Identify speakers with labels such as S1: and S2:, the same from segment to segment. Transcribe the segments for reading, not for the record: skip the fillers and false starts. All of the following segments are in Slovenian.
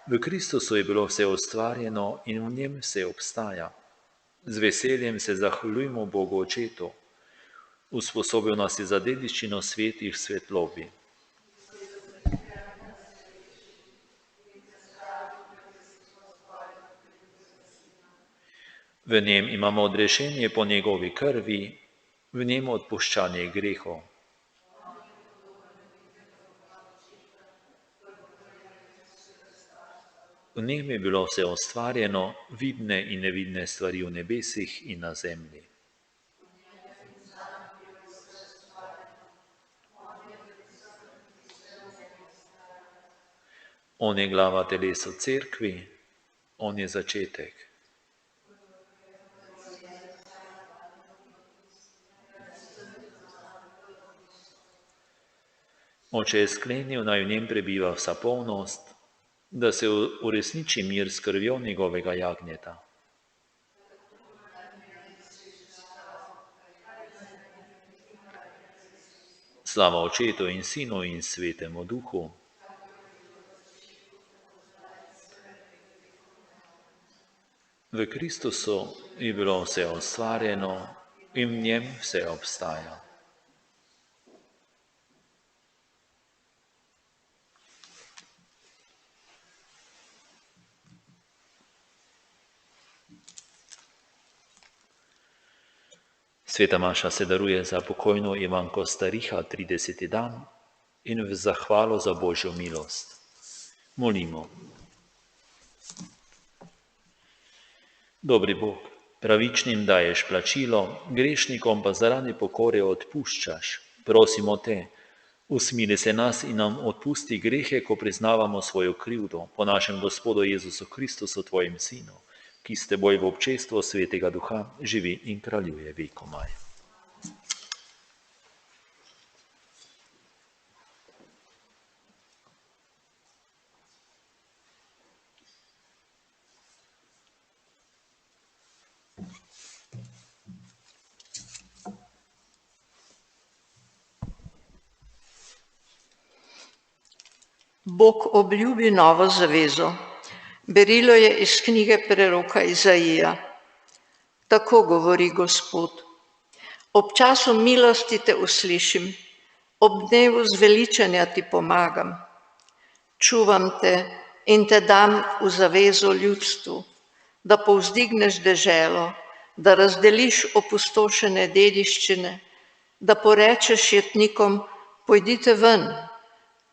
S1: V Kristusu je bilo vse ustvarjeno in v njem vse obstaja. Z veseljem se zahvaljujmo Bogu Očetu. Usposobil nas je za dediščino svetih svetlobi. V njem imamo odrešenje po njegovi krvi, v njem odpuščanje grehov. V njem je bilo vse ustvarjeno, vidne in nevidne stvari v nebesih in na zemlji. On je glava telesu cerkvi, on je začetek. Oče je sklenil, naj v njem prebiva vsa polnost, da se uresniči mir s krvjo njegovega jagnjeta. Slava Očetu in Sinu in Svetemu Duhu. V Kristusu je bilo vse ustvarjeno in v njem vse obstaja. Sveta maša se daruje za pokojno Ivanko Stariha 30. dan in v zahvalo za Božjo milost. Molimo. Dobri Bog, pravičnim daješ plačilo, grešnikom pa zaradi pokore odpuščaš. Prosimo te, usmili se nas in nam odpusti grehe, ko priznavamo svojo krivdo, po našem Gospodu Jezusu Kristusu, tvojim Sinu, ki s teboj v občestvu Svetega Duha živi in kraljuje vekomaj.
S2: Bog obljubi novo zavezo. Berilo je iz knjige preroka Izaija. Tako govori Gospod. Ob času milosti te uslišim, ob dnevu zveličanja ti pomagam. Čuvam te in te dam v zavezo ljudstvu, da povzdigneš deželo, da razdeliš opustošene dediščine, da porečeš jetnikom, pojdite ven,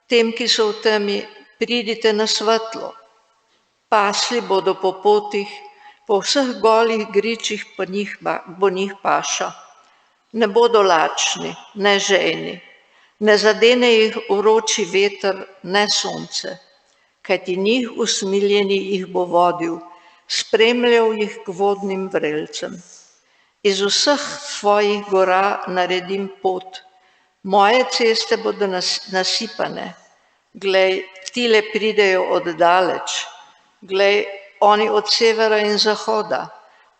S2: tem, ki so v temi, pridite na svetlo. Pasli bodo po potih, po vseh golih gričih bo njih paša. Ne bodo lačni, ne žejni, ne zadene jih vroči veter, ne sonce, kajti njih usmiljeni jih bo vodil, spremljal jih k vodnim vrelcem. Iz vseh svojih gora naredim pot, moje ceste bodo nasipane. Glej, tile pridejo od daleč, glej, oni od severa in zahoda,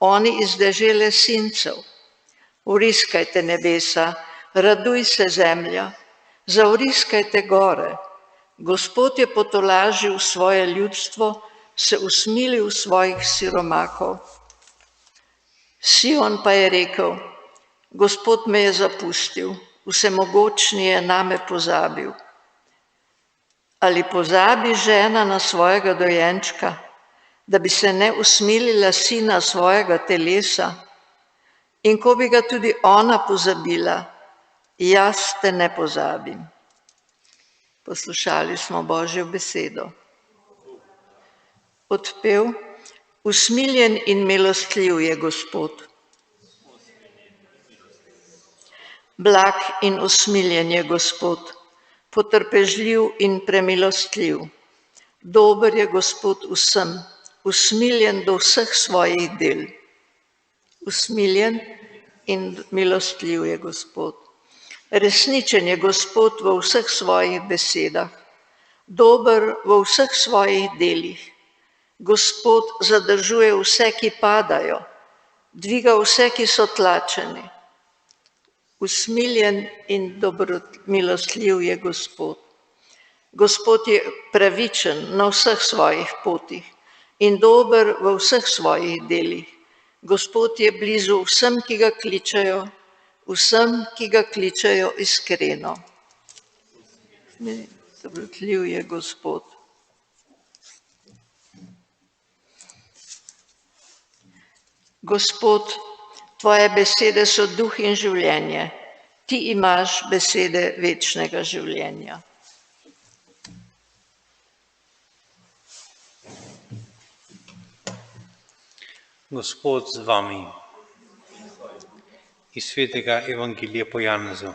S2: oni iz dežele Sincev. Vriskajte nebesa, raduj se zemlja, zavriskajte gore. Gospod je potolažil svoje ljudstvo, se usmilil svojih siromakov. Sion pa je rekel, Gospod me je zapustil, vsemogočni je name pozabil. Ali pozabi žena na svojega dojenčka, da bi se ne usmilila sina svojega telesa? In ko bi ga tudi ona pozabila, jaz te ne pozabim. Poslušali smo Božjo besedo. Odpev, usmiljen in milostljiv je Gospod. Blag in usmiljen je Gospod, potrpežljiv in premilostljiv. Dober je Gospod vsem, usmiljen do vseh svojih del. Usmiljen in milostljiv je Gospod. Resničen je Gospod v vseh svojih besedah, dober v vseh svojih delih. Gospod zadržuje vse, ki padajo, dviga vse, ki so tlačeni. Usmiljen in milostljiv je Gospod. Gospod je pravičen na vseh svojih potih in dober v vseh svojih delih. Gospod je blizu vsem, ki ga kličejo iskreno. Dobrotljiv je Gospod. Gospod, tvoje besede so duh in življenje. Ti imaš besede večnega življenja.
S3: Gospod z vami. Iz svetega Evangelija po Janezu.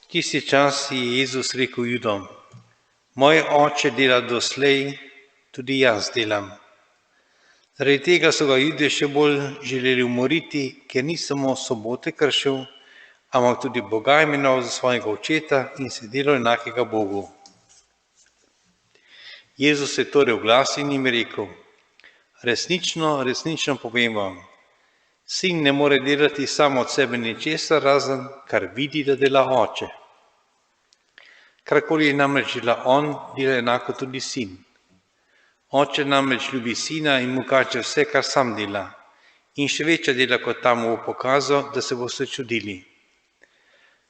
S3: Tisti čas je Jezus rekel Judom: Moj oče dela doslej, tudi jaz delam. Zaradi tega so ga Judje še bolj želeli umoriti, ker ni samo sobote kršil, ampak tudi Boga imenoval za svojega očeta in se delal enakega Bogu. Jezus je torej oglasil in jim rekel: Resnično, resnično povem vam, sin ne more delati samo od sebe ničesar, razen kar vidi, da dela oče. Karkoli je namreč dela on, dela enako tudi sin. Oče namreč ljubi sina in mu kaže vse, kar sam dela, in še večja dela, kot ta mu bo pokazal, da se boste čudili.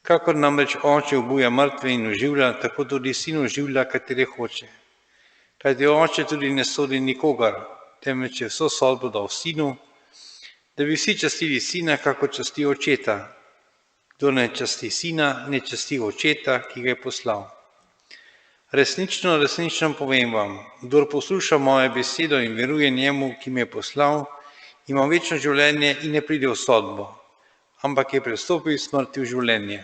S3: Kakor namreč oče obuja mrtve in oživlja, tako tudi sin oživlja, katere hoče. Kajti oče tudi ne sodi nikogar, temveč je vso sodbo dal sinu, da bi vsi častili sina, kako časti očeta. Kdo ne časti sina, ne časti očeta, ki ga je poslal. Resnično, resnično povem vam, kdor posluša moje besedo in veruje njemu, ki me je poslal, ima večno življenje in ne pride v sodbo, ampak je prestopil iz smrti v življenje.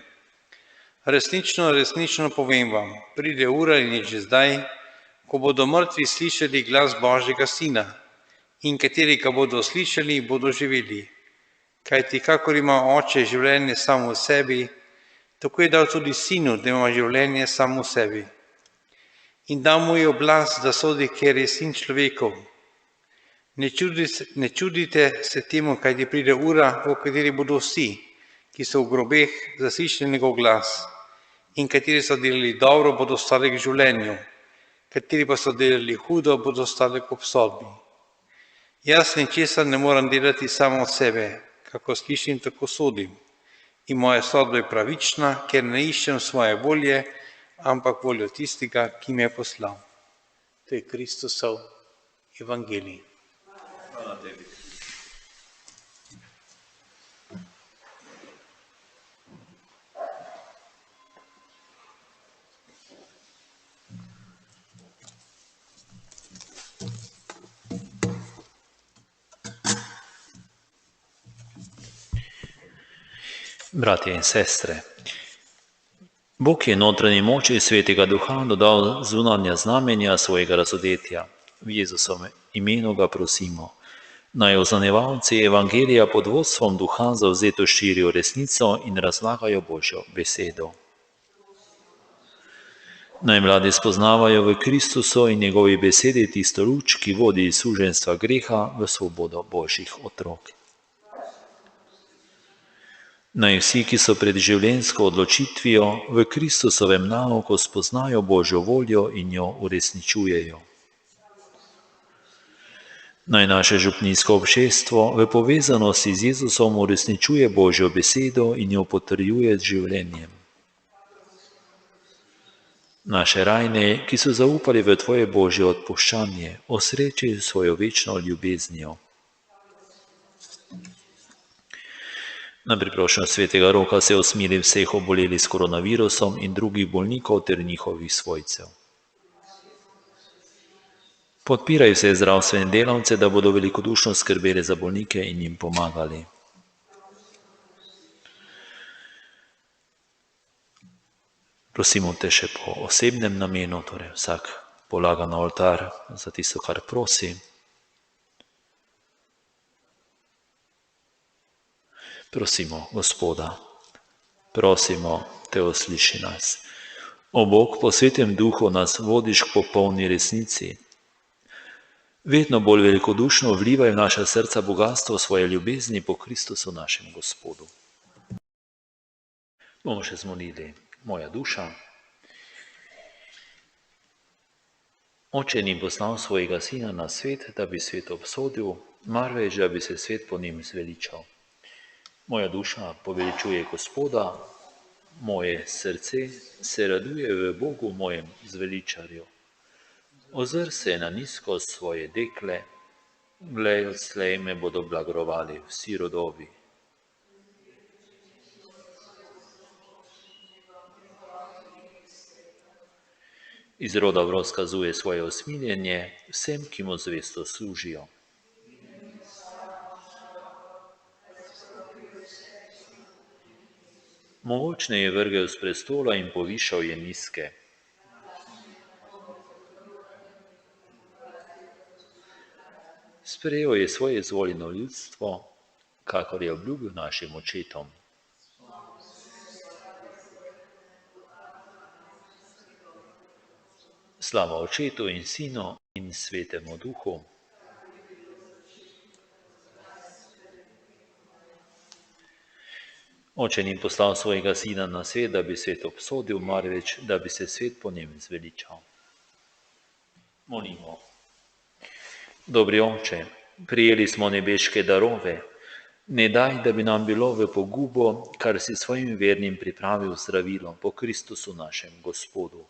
S3: Resnično, resnično povem vam, pride ura in je že zdaj, ko bodo mrtvi slišali glas Božjega Sina, in kateri ga bodo slišali, bodo živeli. Kajti kakor ima oče življenje samo v sebi, tako je dal tudi sinu, da ima življenje samo v sebi. In dal mu je oblast, da sodi, ker je sin človekov. Ne čudite se temu, kajti pride ura, v kateri bodo vsi, ki so v grobeh, zaslišali njegov glas, in kateri so delali dobro, bodo ostali k življenju, kateri pa so delali hudo, bodo ostali k obsodbi. Jaz ničesar ne moram delati samo od sebe, kako slišim, tako sodim. In moja sodba je pravična, ker ne iščem svoje volje, ampak voljo tistega, ki me je poslal. To je Kristusov evangelij.
S1: Hvala tebi. Bratje in sestre, Bog je notranji moči Svetega Duha dodal zunanja znamenja svojega razodetja. V Jezusovem imenu ga prosimo. Naj oznanevalci evangelija pod vodstvom Duha zavzeto širijo resnico in razlagajo Božjo besedo. Naj mladi spoznavajo v Kristusu in njegovi besedi tisto luč, ki vodi iz suženjstva greha v svobodo Božjih otrok. Naj vsi, ki so pred življenjsko odločitvijo v Kristusovem nauku spoznajo Božjo voljo in jo uresničujejo. Naj naše župnijsko obšestvo v povezanosti z Jezusom uresničuje Božjo besedo in jo potrjuje z življenjem. Naše rajne, ki so zaupali v Tvoje Božje odpuščanje, osreči svojo večno ljubeznijo. Na priprošnjo Svetega Roka se usmili vseh oboleli s koronavirusom in drugih bolnikov ter njihovih svojcev. Podpiraj vse zdravstvene delavce, da bodo velikodušno skrbeli za bolnike in jim pomagali. Prosimo te še po osebnem namenu, torej vsak polaga na oltar za tisto, kar prosi. Prosimo Gospoda, prosimo te, usliši nas. O Bog, po Svetem Duhu nas vodiš k popolni resnici. Vedno bolj velikodušno vlivaj v naša srca bogatstvo svoje ljubezni po Kristusu našem Gospodu. Bomo še zmolili. Moja duša. Oče ni poslal svojega sina na svet, da bi svet obsodil, marveč, da bi se svet po njim zveličal. Moja duša poveličuje Gospoda, moje srce se raduje v Bogu mojem zveličarju. Ozr se na nizkost svoje dekle, glej, odslej me bodo blagrovali vsi rodovi. Iz roda v rod skazuje svoje usmiljenje vsem, ki mu zvesto služijo. Mogočne je vrgel z prestola in povišal je nizke. Sprejel je svoje izvoljeno ljudstvo, kakor je obljubil našim očetom. Slava Očetu in Sinu in Svetemu Duhu. Oče ni poslal svojega sina na svet, da bi svet obsodil, marveč, da bi se svet po njem zveličal. Molimo. Dobri Oče, prijeli smo nebeške darove, ne daj, da bi nam bilo v pogubo, kar si svojim vernim pripravil zdravilo po Kristusu našem Gospodu.